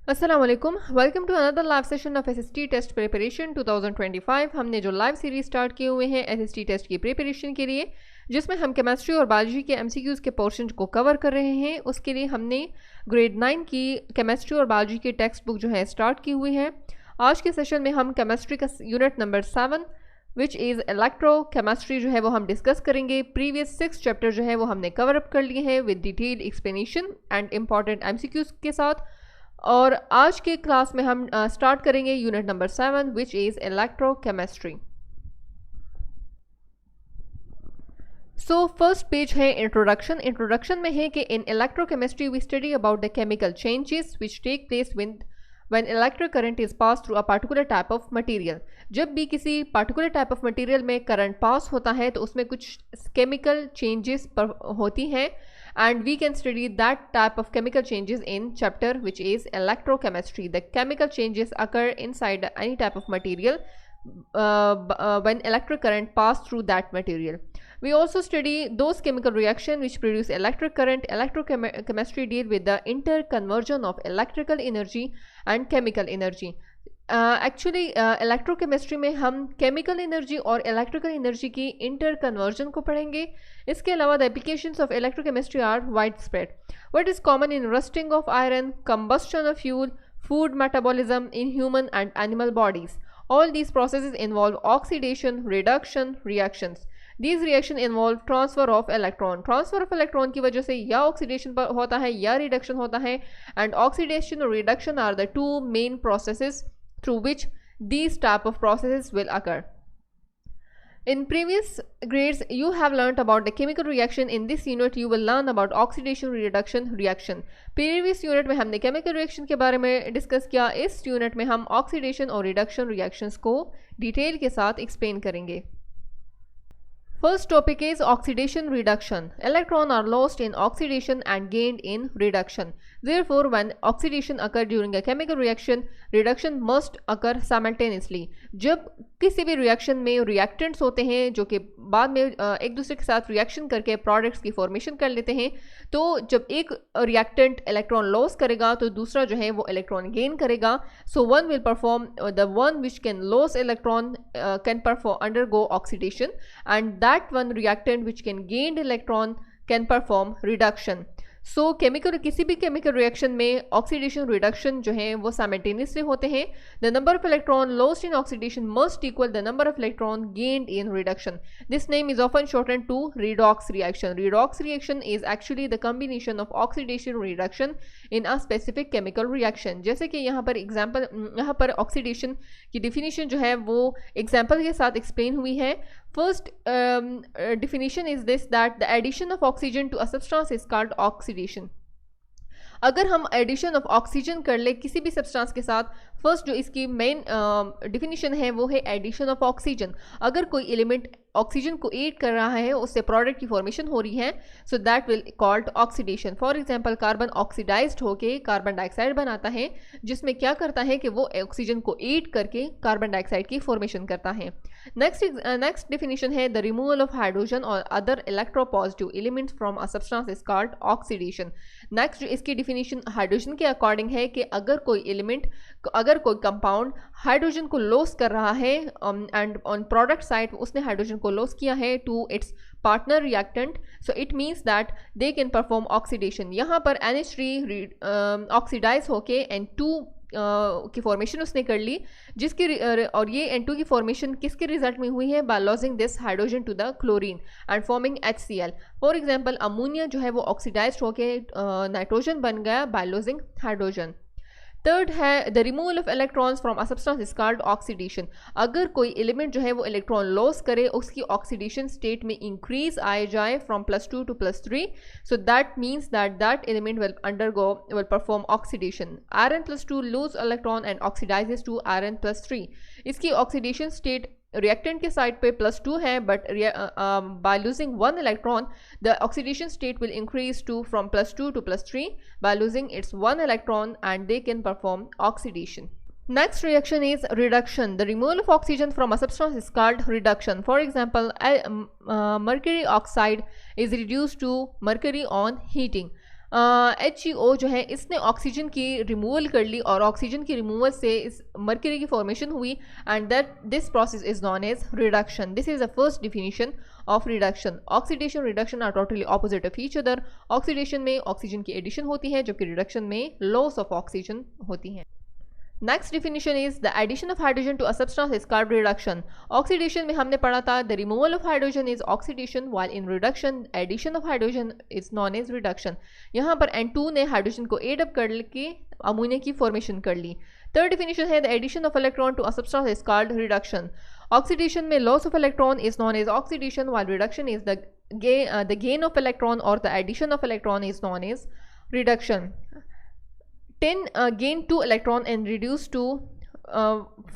अस्सलामुअलैकुम, welcome to another live session of SST test preparation 2025। हमने जो लाइव सीरीज स्टार्ट किए हुए हैं एसएसटी टेस्ट की प्रिपरेशन के लिए, जिसमें हम केमिस्ट्री और बायोलॉजी के एमसीक्यूज के पोर्शन को कवर कर रहे हैं। उसके लिए हमने ग्रेड 9 की केमिस्ट्री और बायोलॉजी की टेक्स्ट बुक जो है स्टार्ट की हुई है। आज के सेशन में हम केमिस्ट्री का unit number 7 which is electro chemistry जो है वो हम डिस्कस करेंगे। प्रीवियस 6 चैप्टर जो है वो हमने कवर अप कर लिए हैं with detail explanation and important MCQs के साथ। और आज के क्लास में हम स्टार्ट करेंगे unit number 7 which is electrochemistry. So first page है इंट्रोडक्शन। इंट्रोडक्शन में है कि in electrochemistry we study about the chemical changes which take place when electric current is passed through a particular type of material। जब भी किसी particular type of material में current pass होता है तो उसमें कुछ केमिकल चेंजेस होती हैं, and we can study that type of chemical changes in chapter which is electrochemistry। The chemical changes occur inside any type of material when electric current pass through that material। We also study those chemical reaction which produce electric current। Electrochemistry deal with the interconversion of electrical energy and chemical energy। Actually electrochemistry में हम chemical energy और electrical energy की interconversion को पढ़ेंगे। इसके अलावा the applications of electrochemistry are widespread. What is common in rusting of iron, combustion of fuel, food metabolism in human and animal bodies. All these processes involve oxidation, reduction, reactions. These reaction involve transfer of electron। Transfer of electron की वजह से या oxidation होता है या reduction होता है, and oxidation और reduction are the two main processes through which these type of processes will occur। In previous grades you have learnt about the chemical reaction। In this unit you will learn about oxidation, reduction, reaction। previous unit में हमने chemical reaction के बारे में discuss किया। इस unit में हम oxidation और reduction reactions को डिटेल के साथ एक्सप्लेन करेंगे। First topic is oxidation reduction। Electrons are lost in oxidation and gained in reduction। Therefore, when oxidation occurs during a chemical reaction, reduction must occur simultaneously। जब किसी भी reaction में reactants होते हैं जो कि बाद में एक दूसरे के साथ रिएक्शन करके प्रोडक्ट्स की फॉर्मेशन कर लेते हैं, तो जब एक रिएक्टेंट इलेक्ट्रॉन लॉस करेगा तो दूसरा जो है वो इलेक्ट्रॉन गेन करेगा। So one will perform the one which can loss electron can perform undergo oxidation, and that one reactant which can gain electron can perform reduction. So किसी भी chemical reaction में ऑक्सीडेशन रिडक्शन जो है वो simultaneously होते हैं। The number of electron lost in oxidation must equal the number of electron gained in reduction. This name is often shortened to redox reaction. Redox reaction is actually the combination of oxidation reduction in a specific chemical reaction. जैसे कि यहाँ पर oxidation की definition जो है वो example के साथ एक्सप्लेन हुई है। First definition is this, that the addition of oxygen to a substance is called oxidation। अगर हम एडिशन ऑफ ऑक्सीजन कर ले किसी भी सब्सटेंस के साथ, फर्स्ट जो इसकी मेन डिफिनीशन है वो है एडिशन ऑफ ऑक्सीजन। अगर कोई एलिमेंट ऑक्सीजन को एड कर रहा है, उससे प्रोडक्ट की फॉर्मेशन हो रही है, so that will called oxidation. For example carbon oxidised होके कार्बन डाइऑक्साइड बनाता है, जिसमें क्या करता है कि वो ऑक्सीजन को एड करके कार्बन डाइऑक्साइड की फॉर्मेशन करता है। नेक्स्ट डिफिनीशन है द रिमूवल ऑफ हाइड्रोजन और other electropositive elements from a substance is called oxidation. Next जो इसकी डिफिनीशन हाइड्रोजन के अकॉर्डिंग है कि अगर कोई कंपाउंड हाइड्रोजन को लॉस कर रहा है एंड ऑन प्रोडक्ट साइड उसने हाइड्रोजन को लॉस किया है to its partner reactant, so it means that they can perform oxidation. यहाँ पर NH3 ऑक्सीडाइज होके N2 की फॉर्मेशन उसने कर ली, और ये N2 की फॉर्मेशन किसके रिजल्ट में हुई है? By losing this hydrogen to the chlorine and forming HCl। For example ammonia जो है वो ऑक्सीडाइज्ड होके नाइट्रोजन बन गया बाय लॉसिंग हाइड्रोजन। थर्ड है the removal of electrons from a substance is called oxidation. अगर कोई एलिमेंट जो है वो इलेक्ट्रॉन लॉस करे, उसकी ऑक्सीडेशन स्टेट में इंक्रीज आए जाए from +2 to +3, so that means that element will perform oxidation. Rn+2 lose electron and oxidises to Rn+3। इसकी ऑक्सीडेशन स्टेट रिएक्टेंट के साइड पे +2 है, but by losing 1 electron the oxidation state will increase to from +2 to +3 by losing its 1 electron, and they can perform oxidation। Next reaction is reduction। The removal of oxygen from a substance is called reduction। For example, mercury oxide is reduced to mercury on heating। HCO जो है इसने oxygen की removal कर ली और oxygen की removal से इस mercury की फॉर्मेशन हुई and that this process is known as reduction. This is the first definition of reduction. Oxidation reduction are totally opposite of each other. Oxidation में ऑक्सीजन की एडिशन होती है जबकि रिडक्शन में लॉस ऑफ ऑक्सीजन होती है. Next definition is the addition of hydrogen to a substance is called reduction. Oxidation में हमने पढ़ा था the removal of hydrogen is oxidation while in reduction addition of hydrogen is known as reduction. यहाँ पर N2 ने hydrogen को add up करके ammonia की फॉर्मेशन कर ली. थर्ड डिफिनीशन है the addition of electron to a substance is called reduction. Oxidation में loss of electron is known as oxidation while reduction is the gain of electron और the addition of electron is known as reduction. 10 gain 2 electron and reduce to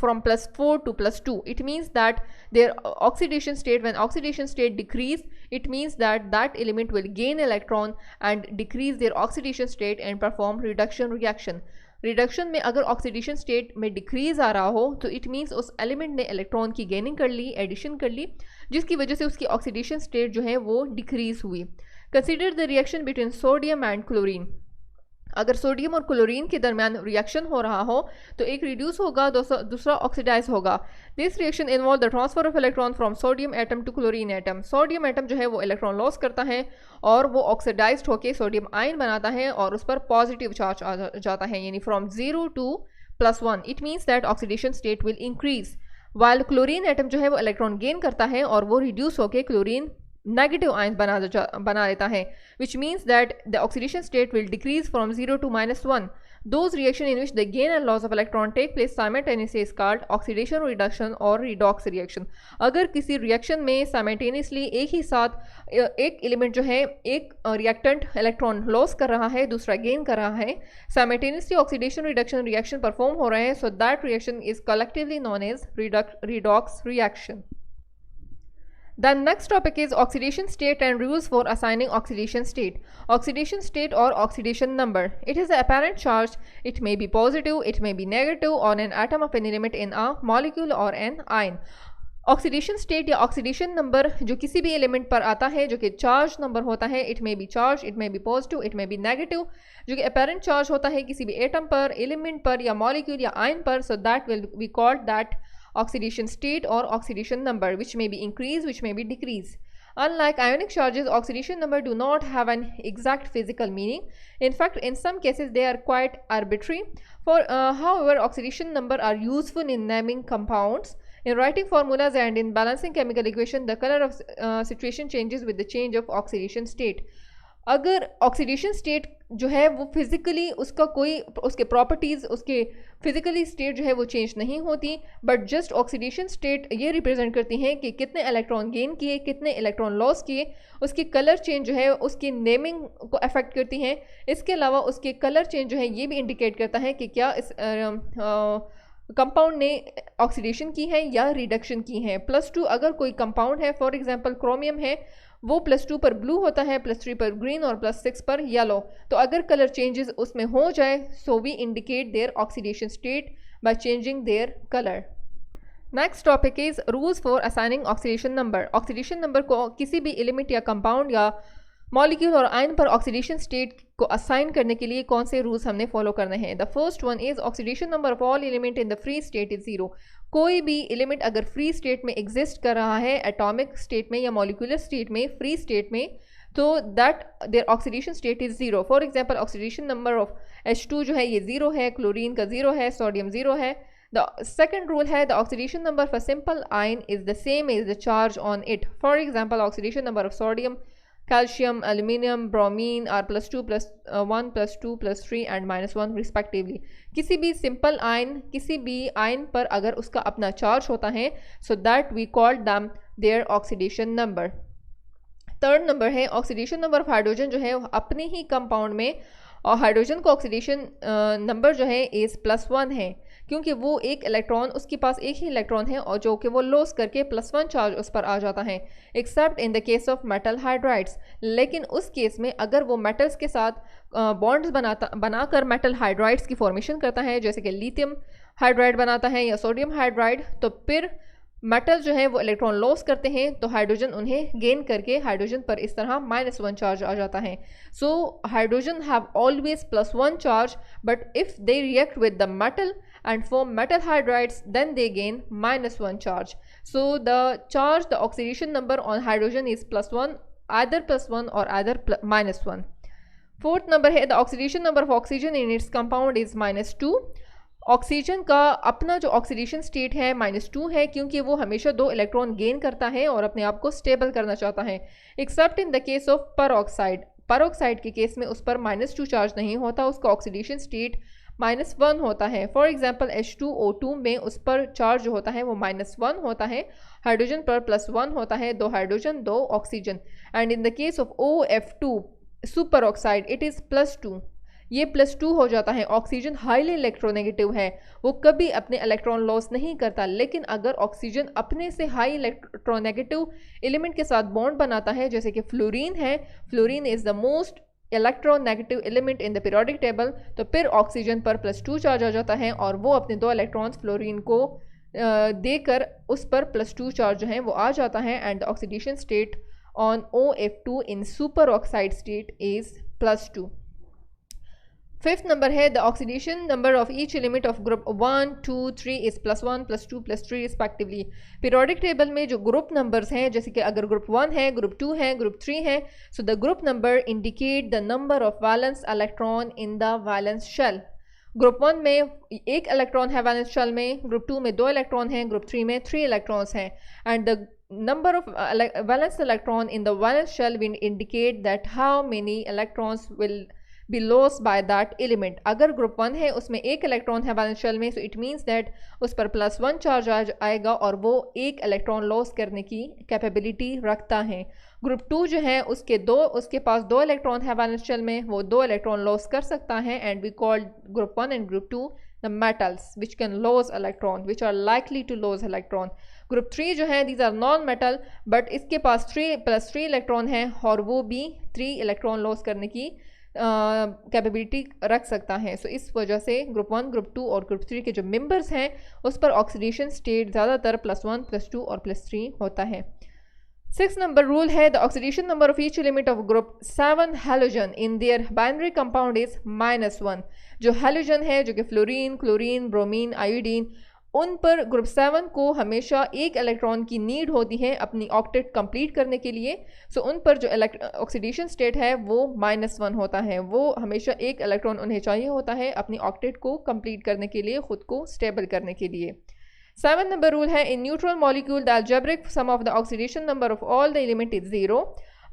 from +4 to +2. It means that their oxidation state, when oxidation state decrease, it means that that element will gain electron and decrease their oxidation state and perform reduction reaction. Reduction में अगर oxidation state में decrease आ रहा हो तो it means उस element ने electron की gaining कर ली, एडिशन कर ली, जिसकी वजह से उसकी ऑक्सीडेशन स्टेट जो है वो डिक्रीज हुई. Consider the reaction between sodium and chlorine. अगर सोडियम और क्लोरीन के दरमियान रिएक्शन हो रहा हो तो एक रिड्यूस होगा, दूसरा ऑक्सीडाइज होगा. This reaction involve the transfer of electron from sodium atom to chlorine atom. Sodium atom जो है वो इलेक्ट्रॉन लॉस करता है और वो ऑक्सीडाइज्ड होकर सोडियम आयन बनाता है और उस पर पॉजिटिव चार्ज आ जाता है, यानी from 0 to +1. It means that oxidation state will increase. While chlorine atom जो है वो इलेक्ट्रॉन गेन करता है और वो रिड्यूस होकर क्लोरीन नेगेटिव आयन बना देता है, which means that the oxidation state will decrease from 0 to -1. Those reactions in which the gain and loss of electron take place simultaneously is called oxidation reduction or redox reaction. अगर किसी reaction में simultaneously एक ही साथ एक element जो है, एक reactant electron loss कर रहा है, दूसरा गेन कर रहा है, simultaneously oxidation reduction reaction perform हो रहे हैं, so that reaction is collectively known as redox reaction. The next topic is oxidation state and rules for assigning oxidation state. Oxidation state or oxidation number. It is the apparent charge. It may be positive, it may be negative on an atom of an element in a molecule or an ion. Oxidation state या oxidation number जो किसी भी element पर आता है जो कि charge number होता है, it may be charge, it may be positive, it may be negative, जो कि अपेरेंट चार्ज होता है किसी भी एटम पर, एलिमेंट पर या मॉलिक्यूल या आयन पर, सो that will be called that oxidation state or oxidation number, which may be increase, which may be decrease. Unlike ionic charges, oxidation number do not have an exact physical meaning. In fact, in some cases they are quite arbitrary. However, oxidation number are useful in naming compounds, in writing formulas, and in balancing chemical equation. The color of situation changes with the change of oxidation state. अगर oxidation state जो है वो physically उसका कोई उसके properties, उसके physically state जो है वो चेंज नहीं होती, बट जस्ट ऑक्सीडेशन स्टेट ये रिप्रेजेंट करती हैं कि कितने इलेक्ट्रॉन गेन किए, कितने इलेक्ट्रॉन लॉस किए. उसकी कलर चेंज जो है उसकी नेमिंग को अफेक्ट करती हैं. इसके अलावा उसके कलर चेंज जो है ये भी इंडिकेट करता है कि क्या इस कंपाउंड ने ऑक्सीडेशन की है या रिडक्शन की है. +2 अगर कोई कंपाउंड है, फॉर एग्जांपल क्रोमियम है, वो +2 पर ब्लू होता है, +3 पर ग्रीन और +6 पर येलो. तो अगर कलर चेंजेस उसमें हो जाए, so we indicate their oxidation state by changing their colour. Next topic is rules for assigning oxidation number. Oxidation number को किसी भी एलिमेंट या कंपाउंड या मॉलिक्यूल और आयन पर ऑक्सीडेशन स्टेट को असाइन करने के लिए कौन से रूल्स हमने फॉलो करने हैं. The first one is oxidation number of all element in the free state is 0. कोई भी एलिमेंट अगर फ्री स्टेट में एग्जिस्ट कर रहा है, एटॉमिक स्टेट में या मॉलिक्यूलर स्टेट में, फ्री स्टेट में, तो that their oxidation state is 0. For example oxidation number of H2 जो है ये 0 है, क्लोरीन का 0 है, सोडियम 0 है. द सेकेंड रूल है the oxidation number for simple ion is the same as the charge on it. For example oxidation number of sodium, calcium, aluminium, bromine are +2, +1, +2, +3 and -1 respectively. किसी भी simple ion, किसी भी ion पर अगर उसका अपना charge होता है, so that we call them their oxidation number. Third number है ऑक्सीडेशन नंबर ऑफ हाइड्रोजन जो है अपने ही कंपाउंड में, और हाइड्रोजन का ऑक्सीडेशन नंबर जो है इज +1 है, क्योंकि वो एक इलेक्ट्रॉन, उसके पास एक ही इलेक्ट्रॉन है और जो कि वो लॉस करके +1 चार्ज उस पर आ जाता है, accept in the case of metal hydrides. लेकिन उस केस में अगर वो मेटल्स के साथ बॉन्ड्स बनाकर मेटल हाइड्राइड्स की फॉर्मेशन करता है, जैसे कि लिथियम हाइड्राइड बनाता है या सोडियम हाइड्राइड, तो फिर मेटल जो है वो इलेक्ट्रॉन लॉस करते हैं तो हाइड्रोजन उन्हें गेन करके हाइड्रोजन पर इस तरह -1 चार्ज आ जाता है. So hydrogen have always +1 charge, but if they react with the metal and form metal hydrides, then they gain -1 charge. So the oxidation number on hydrogen is +1, either +1 or either -1. Fourth number है the oxidation number of oxygen in its compound is -2. Oxygen का अपना जो oxidation state है -2 है, क्योंकि वो हमेशा 2 electron gain करता है और अपने आप को स्टेबल करना चाहता है, accept in the case of peroxide. Peroxide के केस में उस पर -2 चार्ज नहीं होता, उसका ऑक्सीडेशन स्टेट -1 होता है. फॉर एग्जाम्पल H2O2 में उस पर चार्ज जो होता है वो -1 होता है, हाइड्रोजन पर +1 होता है, 2 hydrogen 2 oxygen. And in the case of OF2 super oxide it is +2. ये +2 हो जाता है. ऑक्सीजन हाईली इलेक्ट्रोनेगेटिव है, वो कभी अपने इलेक्ट्रॉन लॉस नहीं करता, लेकिन अगर ऑक्सीजन अपने से हाई इलेक्ट्रोनेगेटिव एलिमेंट के साथ बॉन्ड बनाता है, जैसे कि फ्लोरीन है, fluorine is the most electronegative element in the periodic table, तो फिर ऑक्सीजन पर +2 चार्ज आ जाता है और वो अपने 2 इलेक्ट्रॉन्स फ्लोरीन को देकर उस पर +2 चार्ज जो है वो आ जाता है. And the oxidation state on OF2 in super oxide state is +2. Fifth number है the oxidation number of each element of group 1, 2, 3 इज +1, +2, +3 रिस्पेक्टिवली. पीरियोडिक टेबल में जो ग्रुप नंबर्स हैं, जैसे कि अगर ग्रुप 1 है, ग्रुप 2 है, ग्रुप 3 है, so the group number indicate the number of valence electron in the valence shell. Group 1 में 1 इलेक्ट्रॉन है वैलेंस शेल में, ग्रुप 2 में 2 इलेक्ट्रॉन हैं, ग्रुप 3 में 3 इलेक्ट्रॉन्स हैं. And the number of valence electron in the valence shell will indicate that how many electrons will be lost by that element. अगर group 1 है उसमें 1 इलेक्ट्रॉन है वैलेंस शेल में, सो इट मीन्स दैट उस पर +1 charge आएगा और वो 1 इलेक्ट्रॉन लॉस करने की कैपेबिलिटी रखता है. ग्रुप 2 जो है उसके पास 2 इलेक्ट्रॉन है वैलेंस शेल में, वो 2 इलेक्ट्रॉन लॉस कर सकता है. And we called group 1 and group 2 the metals which can lose electron, which are likely to lose electron. Group 3 जो है these are non metal, but इसके पास 3 इलेक्ट्रॉन है और वो भी 3 इलेक्ट्रॉन लॉस करने की कैपेबिलिटी रख सकता है. सो इस वजह से ग्रुप 1, ग्रुप 2 और ग्रुप 3 के जो मेंबर्स हैं उस पर ऑक्सीडेशन स्टेट ज़्यादातर +1, +2 और +3 होता है. 6 नंबर रूल है the oxidation number of each element of group 7 halogen in their binary compound is -1. जो हैलोजन है, जो कि फ्लोरीन, क्लोरीन, ब्रोमीन, आयोडीन, उन पर ग्रुप 7 को हमेशा 1 इलेक्ट्रॉन की नीड होती है अपनी ऑक्टेट कंप्लीट करने के लिए. सो उन पर जो ऑक्सीडेशन स्टेट है वो -1 होता है. वो हमेशा 1 इलेक्ट्रॉन उन्हें चाहिए होता है अपनी ऑक्टेट को कंप्लीट करने के लिए, खुद को स्टेबल करने के लिए. 7 नंबर रूल है in neutral molecule the algebraic sum of the oxidation number of all the element is 0.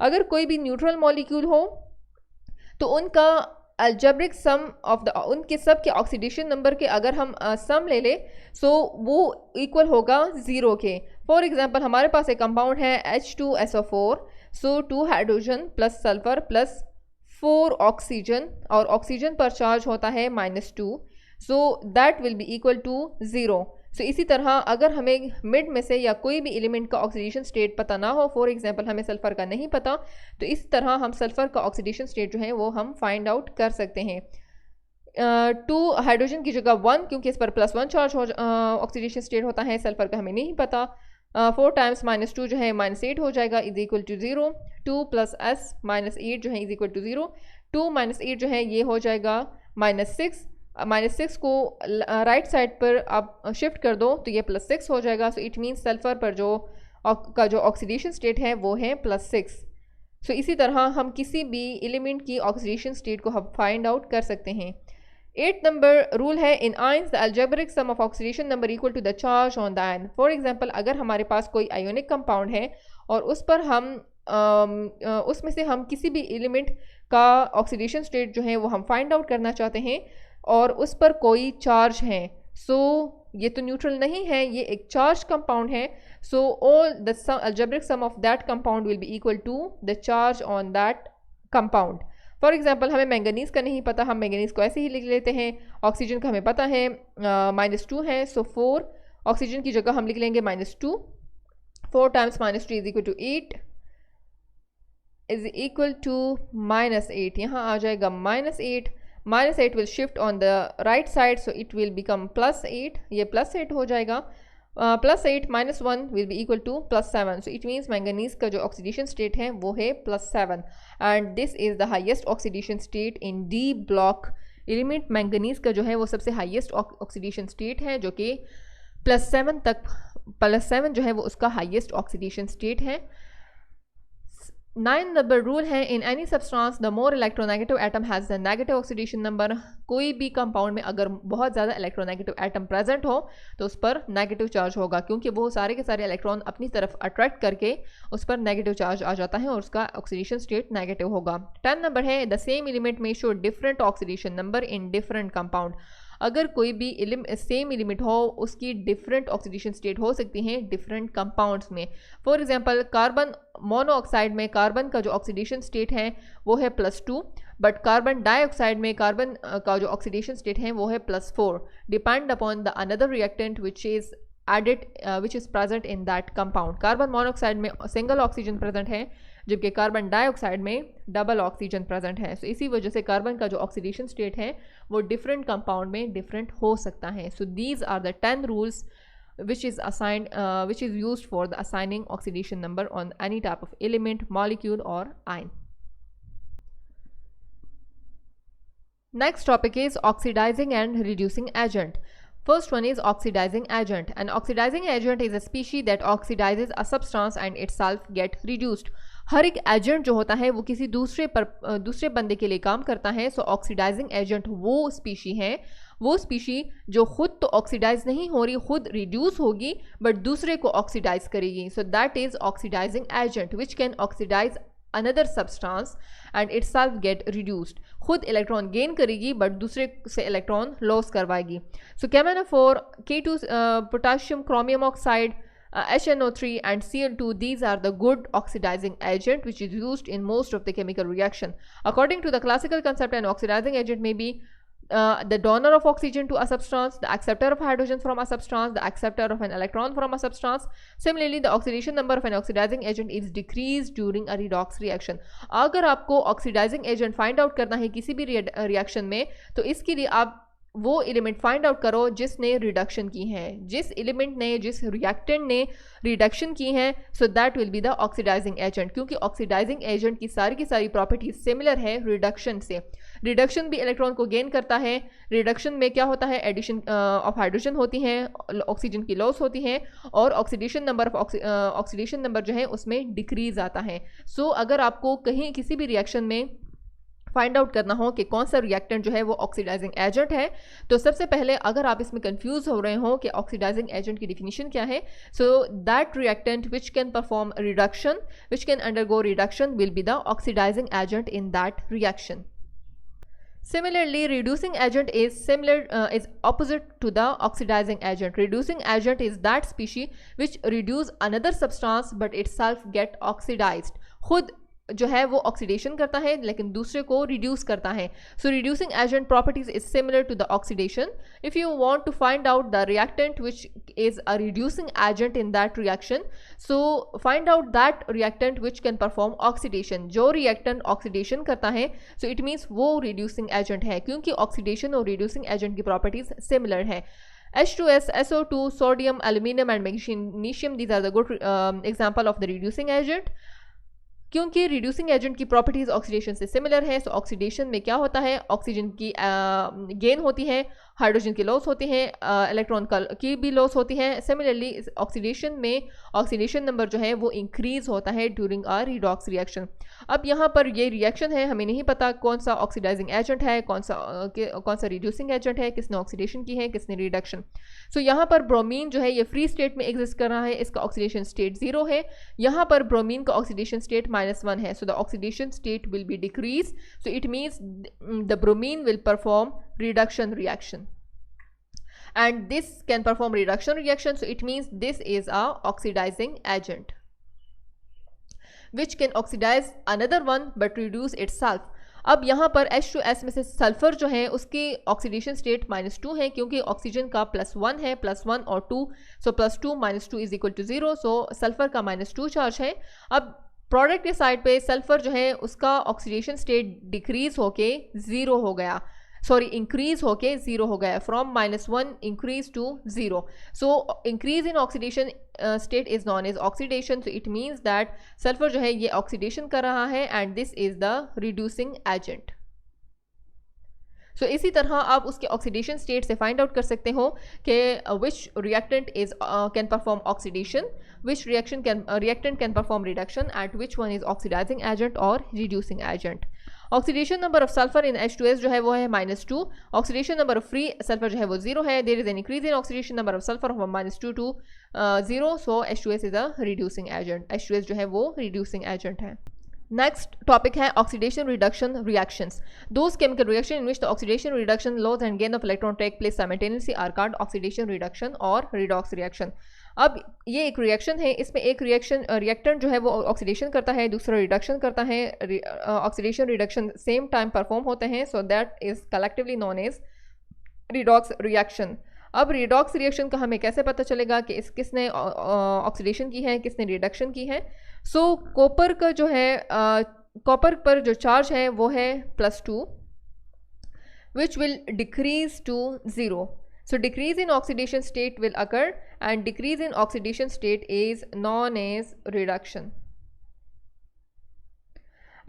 अगर कोई भी न्यूट्रल मॉलिक्यूल हो तो उनका अलजेब्रिक सम ऑफ द उनके सब के ऑक्सीडेशन नंबर के अगर हम सम ले ले, सो वो इक्वल होगा 0 के. फॉर एग्जांपल हमारे पास एक कंपाउंड है H2SO4, so 2 hydrogen plus sulphur plus 4 oxygen, और ऑक्सीजन पर चार्ज होता है -2, so that will be equal to 0. सो इसी तरह अगर हमें मिड में से या कोई भी एलिमेंट का ऑक्सीडेशन स्टेट पता ना हो, फॉर एग्जांपल हमें सल्फ़र का नहीं पता, तो इस तरह हम सल्फ़र का ऑक्सीडेशन स्टेट जो है वो हम फाइंड आउट कर सकते हैं. 2 हाइड्रोजन की जगह 1, क्योंकि इस पर +1 चार्ज ऑक्सीडेशन स्टेट होता है, सल्फ़र का हमें नहीं पता. 4 टाइम्स -2 जो है -8 हो जाएगा, इज इक्वल टू 0. 2 + S -8 जो है इज इक्वल टू 0. 2 - 8 जो है ये हो जाएगा -6. -6 को राइट साइड पर आप शिफ्ट कर दो तो ये +6 हो जाएगा. सो इट मीन्स सल्फ़र पर जो ऑक्सीडेशन स्टेट है वो है +6. सो इसी तरह हम किसी भी एलिमेंट की ऑक्सीडेशन स्टेट को हम फाइंड आउट कर सकते हैं. 8 नंबर रूल है in ions the algebraic sum of oxidation number equal to the charge on the ion. For example अगर हमारे पास कोई आयोनिक कंपाउंड है और उस पर हम उसमें से हम किसी भी एलिमेंट का ऑक्सीडेशन स्टेट जो है वो हम फाइंड आउट करना चाहते हैं और उस पर कोई चार्ज है, सो ये तो न्यूट्रल नहीं है, ये एक चार्ज कंपाउंड है. So all the algebraic sum of that compound will be equal to the charge on that compound. For example हमें मैंगनीज़ का नहीं पता, हम मैंगनीज़ को ऐसे ही लिख लेते हैं. ऑक्सीजन का हमें पता है -2 है, सो 4 ऑक्सीजन की जगह हम लिख लेंगे -2. 4 times -3 is equal to 8 is equal to -8. यहाँ आ जाएगा -8. -8 will shift on the right side, so it will become +8. ये +8 हो जाएगा. +8 -1 will be equal to +7. So it means manganese का जो ऑक्सीडेशन स्टेट है वो है +7 and this is the highest oxidation state in D block element. Manganese का जो है वो सबसे हाईएस्ट ऑक्सीडेशन स्टेट है जो कि +7 जो है वो उसका हाईएस्ट ऑक्सीडेशन स्टेट है. 9 नंबर रूल है in any substance the more electronegative atom has the negative oxidation number. कोई भी कंपाउंड में अगर बहुत ज़्यादा इलेक्ट्रोनेगेटिव एटम प्रेजेंट हो तो उस पर नेगेटिव चार्ज होगा, क्योंकि वो सारे के सारे इलेक्ट्रॉन अपनी तरफ अट्रैक्ट करके उस पर नेगेटिव चार्ज आ जाता है और उसका ऑक्सीडेशन स्टेट नेगेटिव होगा. 10 नंबर है द सेम एलिमेंट में show different oxidation number in different compound. अगर कोई भी सेम एलिमेंट हो उसकी डिफरेंट ऑक्सीडेशन स्टेट हो सकती हैं डिफरेंट कंपाउंड्स में. फॉर एग्जांपल कार्बन मोनोऑक्साइड में कार्बन का जो ऑक्सीडेशन स्टेट है वो है +2, बट कार्बन डाइऑक्साइड में कार्बन का जो ऑक्सीडेशन स्टेट है वो है +4. Depend upon the another reactant which is added which is present in that compound. Carbon monoxide में सिंगल ऑक्सीजन प्रेजेंट है जबकि कार्बन डाइऑक्साइड में डबल ऑक्सीजन प्रेजेंट है. सो इसी वजह से कार्बन का जो ऑक्सीडेशन स्टेट है वो डिफरेंट कंपाउंड में डिफरेंट हो सकता है. So these are the 10 rules which is used for the assigning oxidation number on any type of element, molecule or ion. Next topic is oxidizing and reducing agent. First one is oxidizing agent. An oxidizing agent is a species that oxidizes a substance and itself get reduced. हर एक agent जो होता है वो किसी दूसरे बंदे के लिए काम करता है. सो ऑक्सीडाइजिंग एजेंट वो स्पीशी है, वो स्पीशी जो खुद तो ऑक्सीडाइज नहीं हो रही, खुद रिड्यूस होगी बट दूसरे को ऑक्सीडाइज करेगी. So that is oxidising agent which can oxidise another substance and itself get reduced. खुद इलेक्ट्रॉन गेन करेगी बट दूसरे से इलेक्ट्रॉन लॉस करवाएगी. So KMnO4, K2 potassium chromium oxide, HNO3 and Cl2, these are the good oxidizing agent which is used in most of the chemical reaction. According to the classical concept, an oxidizing agent may be the donor of oxygen to a substance, the acceptor of hydrogen from a substance, the acceptor of an electron from a substance. Similarly, the oxidation number of an oxidizing agent is decreased during a redox reaction. अगर आपको oxidizing agent find out करना है किसी भी reaction में, तो इसके लिए आप वो एलिमेंट फाइंड आउट करो जिसने रिडक्शन की है, जिस एलिमेंट ने, जिस रिएक्टेंट ने रिडक्शन की है. So that will be the oxidising agent, क्योंकि ऑक्सीडाइजिंग एजेंट की सारी प्रॉपर्टीज सिमिलर है रिडक्शन से. रिडक्शन भी इलेक्ट्रॉन को गेन करता है. रिडक्शन में क्या होता है, एडिशन ऑफ हाइड्रोजन होती हैं, ऑक्सीजन की लॉस होती है और ऑक्सीडेशन नंबर जो है उसमें डिक्रीज आता है. सो अगर आपको कहीं किसी भी रिएक्शन में फाइंड आउट करना हो कि कौन सा रिएक्टेंट जो है वो ऑक्सीडाइजिंग एजेंट है, तो सबसे पहले अगर आप इसमें कंफ्यूज हो रहे हो कि ऑक्सीडाइजिंग एजेंट की डिफिनीशन क्या है, so that reactant which can perform reduction, which can undergo reduction will be the oxidising agent in that reaction. Similarly, reducing agent is opposite to the oxidizing agent. Reducing agent is that species which reduce another substance but itself get oxidized. खुद जो है वो oxidation करता है लेकिन दूसरे को reduce करता है. So reducing agent properties is similar to the oxidation. If you want to find out the reactant which is a reducing agent in that reaction, so find out that reactant which can perform oxidation. जो reactant oxidation करता है so it means वो reducing agent है, क्योंकि oxidation और reducing agent की properties similar है. H2S, SO2, sodium, aluminum and magnesium, these are the good example of the reducing agent. क्योंकि रिड्यूसिंग एजेंट की प्रॉपर्टीज ऑक्सीडेशन से सिमिलर है. सो ऑक्सीडेशन में क्या होता है, ऑक्सीजन की गेन होती है, हाइड्रोजन की लॉस होती है, इलेक्ट्रॉन की भी लॉस होती है. सिमिलरली ऑक्सीडेशन में ऑक्सीडेशन नंबर जो है वो इंक्रीज होता है ड्यूरिंग अ रिडॉक्स रिएक्शन. अब यहाँ पर ये रिएक्शन है, हमें नहीं पता कौन सा ऑक्सीडाइजिंग एजेंट है, कौन सा रिड्यूसिंग एजेंट है, किसने ऑक्सीडेशन की है, किसने रिडक्शन. सो यहाँ पर ब्रोमीन जो है ये फ्री स्टेट में एग्जिस्ट कर रहा है, इसका ऑक्सीडेशन स्टेट 0 है. यहाँ पर ब्रोमीन का ऑक्सीडेशन स्टेट -1 है. So the oxidation state will be decrease. So it means the bromine will perform reduction reaction and this can perform reduction reaction. So it means this is a oxidizing agent which can oxidize another one but reduce itself. अब यहाँ पर H2S में से sulphur जो है उसकी oxidation state -2 है, क्योंकि ऑक्सीजन का +1 है, +1 और 2. सो +2 -2 इज इक्वल टू 0. सो सल्फर का -2 चार्ज है. अब प्रोडक्ट के साइड पे सल्फर जो है उसका ऑक्सीडेशन स्टेट डिक्रीज होके 0 हो गया. सॉरी इंक्रीज होके 0 हो गया, from -1 increase to 0. So increase in oxidation state is known as oxidation. So it means that sulphur जो है ये ऑक्सीडेशन कर रहा है and this is the reducing agent. So इसी तरह आप उसके ऑक्सीडेशन स्टेट से फाइंड आउट कर सकते हो कि which reactant is can perform oxidation, which reactant can perform reduction and which one is oxidising agent और reducing agent. Oxidation number of sulphur in H2S जो है वो है -2. Oxidation number of free sulphur जो है वो 0 है. There is an increase in oxidation number of sulphur from -2 to 0. So H2S is a reducing agent. H2S जो है वो रिड्यूसिंग एजेंट है. नेक्स्ट टॉपिक है oxidation reduction reactions. Those chemical reaction in which the oxidation reduction loss and gain of electron take place simultaneously are called oxidation reduction और redox reaction. अब ये एक reaction है, इसमें एक रिएक्टेंट जो है वो ऑक्सीडेशन करता है, दूसरा रिडक्शन करता है. Oxidation reduction same time perform होते हैं, so that is collectively known as redox reaction. अब रिडॉक्स रिएक्शन का हमें कैसे पता चलेगा कि किसने ऑक्सीडेशन की है, किसने रिडक्शन की है. सो कॉपर का जो है कॉपर पर जो चार्ज है वो है +2 which will decrease to 0. So decrease in oxidation state will occur and decrease in oxidation state is known as reduction.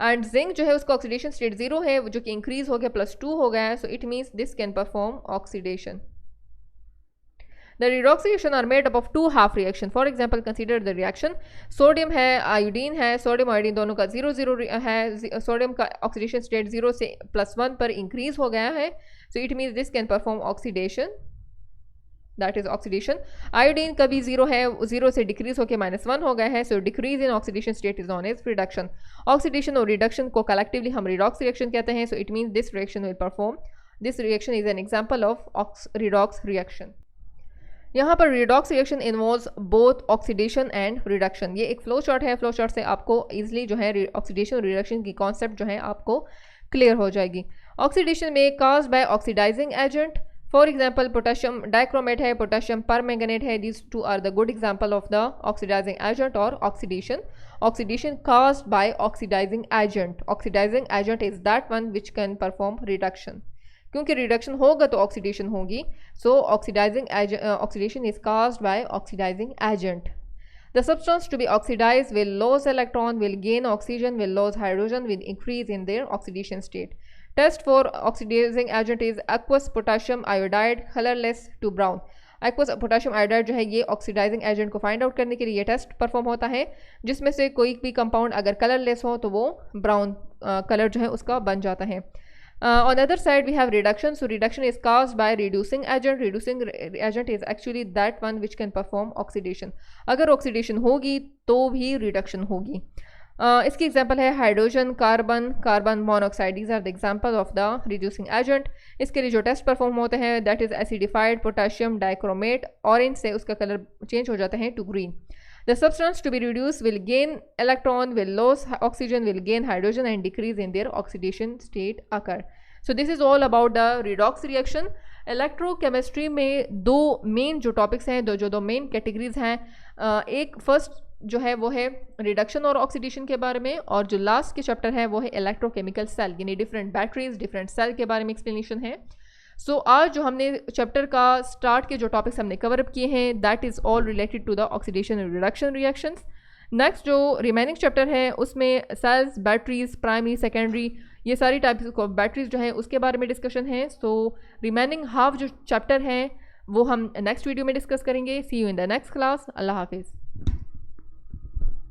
And zinc जो है उसका oxidation state 0 है जो कि increase हो गया +2 हो गया है, so it means this can perform oxidation. The redox reaction are made up of two half reaction. For example, consider the reaction. Sodium है, आयोडीन है, सोडियम आयोडीन दोनों का 0 है. सोडियम का ऑक्सीडेशन स्टेट 0 से +1 पर इंक्रीज हो गया है, so it means this can perform oxidation. That is oxidation. Iodine का भी 0 है, 0 से डिक्रीज होकर -1 हो गया है, so decrease in oxidation state is known as reduction. Oxidation और रिडक्शन को कलेक्टिवली हम रिडॉक्स रिएक्शन कहते हैं, so it means this reaction will perform. This reaction is an example of redox reaction. यहाँ पर redox reaction involves both oxidation and reduction. ये एक flow chart है, फ्लो चार्ट से आपको इजीली जो है ऑक्सीडेशन और रिडक्शन की कॉन्सेप्ट जो है आपको क्लियर हो जाएगी. ऑक्सीडेशन में caused by oxidising agent, for example potassium dichromate है, पोटेशियम परमैंगनेट है. These two are the good example of the oxidising agent और oxidation. Oxidation caused by oxidising agent. Oxidising agent is that one which can perform reduction. क्योंकि reduction होगा तो oxidation होगी, so oxidation is caused by oxidising agent. The substance to be oxidised will lose electron, will gain oxygen, will lose hydrogen, will increase in their oxidation state. Test for oxidising agent is aqueous potassium iodide colourless to brown. Aqueous potassium iodide जो है ये oxidising agent को find out करने के लिए ये test perform होता है, जिसमें से कोई भी कंपाउंड अगर कलरलेस हो तो वो ब्राउन कलर जो है उसका बन जाता है. On the other side we have reduction. So reduction is caused by reducing agent. Reducing agent is actually that one which can perform oxidation. अगर oxidation होगी तो भी reduction होगी. इसकी एग्जाम्पल है hydrogen, carbon, carbon monoxide. These are the example of the reducing agent. इसके लिए जो टेस्ट परफॉर्म होते हैं that is acidified potassium dichromate. Orange से उसका कलर चेंज हो जाता है to green. The substance to be reduced will gain electron, will lose oxygen, will gain hydrogen and decrease in their oxidation state occur. So this is all about the redox reaction. Electrochemistry में दो main जो topics हैं, दो main categories हैं. एक first जो है वो है रिडक्शन और ऑक्सीडेशन के बारे में, और जो लास्ट के चैप्टर है वो है इलेक्ट्रोकेमिकल सेल, यानी डिफरेंट बैटरीज, डिफरेंट सेल के बारे में एक्सप्लेनेशन है. सो आज जो हमने चैप्टर का स्टार्ट के जो टॉपिक्स हमने कवर अप किए हैं that is all related to the oxidation and reduction reactions. Next जो रिमेनिंग चैप्टर है उसमें सेल्स, बैटरीज, प्राइमरी, सेकेंडरी, ये सारी टाइप्स ऑफ बैटरीज जो हैं उसके बारे में डिस्कशन है. सो रिमेनिंग हाफ जो चैप्टर हैं वो हम नेक्स्ट वीडियो में डिस्कस करेंगे. See you in the next class. अल्लाह हाफिज़.